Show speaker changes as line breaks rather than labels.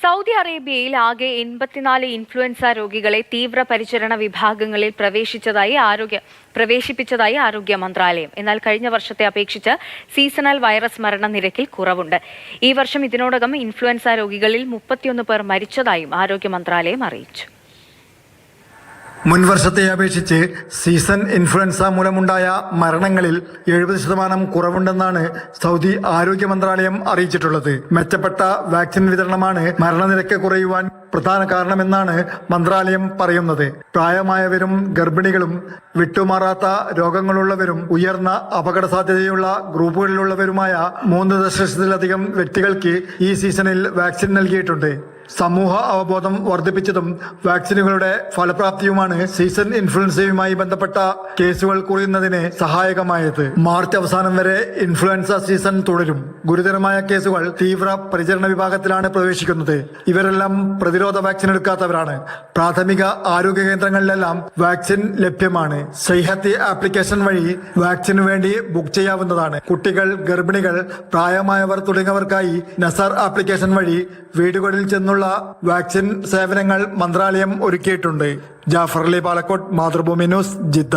Saudi അറേബ്യയിൽ ആകെ 84 influenza രോഗികളെ തീവ്രപരിചരണ വിഭാഗങ്ങളിൽ പ്രവേശിപ്പിച്ചതായി ആരോഗ്യ മന്ത്രാലയം. എന്നാൽ കഴിഞ്ഞ വർഷത്തെ അപേക്ഷിച്ച് സീസണൽ വൈറസ് മരണനിരക്കിൽ കുറവുണ്ട്. ഈ വർഷം ഇതിനോടകം ഇൻഫ്ലുവൻസ രോഗികളിൽ 31 പേർ മരിച്ചതായും ആരോഗ്യ മന്ത്രാലയം അറിയിച്ചു.
മുൻവർഷത്തെ അപേക്ഷിച്ച് സീസൺ ഇൻഫ്ലുവൻസ മൂലമുണ്ടായ മരണങ്ങളിൽ 70% കുറവുണ്ടെന്നാണ് സൗദി ആരോഗ്യ മന്ത്രാലയം അറിയിച്ചിട്ടുള്ളത്. മെച്ചപ്പെട്ട വാക്സിൻ വിതരണമാണ് മരണനിരക്ക് കുറയുവാൻ പ്രധാന കാരണമെന്നാണ് മന്ത്രാലയം പറയുന്നത്. പ്രായമായവരും ഗർഭിണികളും വിട്ടുമാറാത്ത രോഗങ്ങളുള്ളവരും ഉയർന്ന അപകട സാധ്യതയുള്ള ഗ്രൂപ്പുകളിലുള്ളവരുമായ 3 ദശലക്ഷത്തിലധികം വ്യക്തികൾക്ക് ഈ സീസണിൽ വാക്സിൻ നൽകിയിട്ടുണ്ട്. സമൂഹ അവബോധം വർദ്ധിപ്പിച്ചതും വാക്സിനുകളുടെ ഫലപ്രാപ്തിയുമാണ് സീസൺ ഇൻഫ്ലുവൻസയുമായി ബന്ധപ്പെട്ട കേസുകൾ കുറയുന്നതിന് സഹായകമായത്. മാർച്ച് അവസാനം വരെ ഇൻഫ്ലുവൻസ സീസൺ തുടരും. ഗുരുതരമായ കേസുകൾ തീവ്ര പരിചരണ വിഭാഗത്തിലാണ് പ്രവേശിക്കുന്നത്. ഇവരെല്ലാം പ്രതിരോധ വാക്സിൻ എടുക്കാത്തവരാണ്. പ്രാഥമിക ആരോഗ്യ കേന്ദ്രങ്ങളിലെല്ലാം വാക്സിൻ ലഭ്യമാണ്. സൈഹത്ത് ആപ്ലിക്കേഷൻ വഴി വാക്സിനു വേണ്ടി ബുക്ക് ചെയ്യാവുന്നതാണ്. കുട്ടികൾ, ഗർഭിണികൾ, പ്രായമായവർ തുടങ്ങിയവർക്കായി നസർ ആപ്ലിക്കേഷൻ വഴി വീടുകളിൽ ചെന്നുള്ള വാക്സിൻ സേവനങ്ങൾ മന്ത്രാലയം ഒരുക്കിയിട്ടുണ്ട്. Jafar Ali, Palakkode, Mathrubhumi news, Jeddah.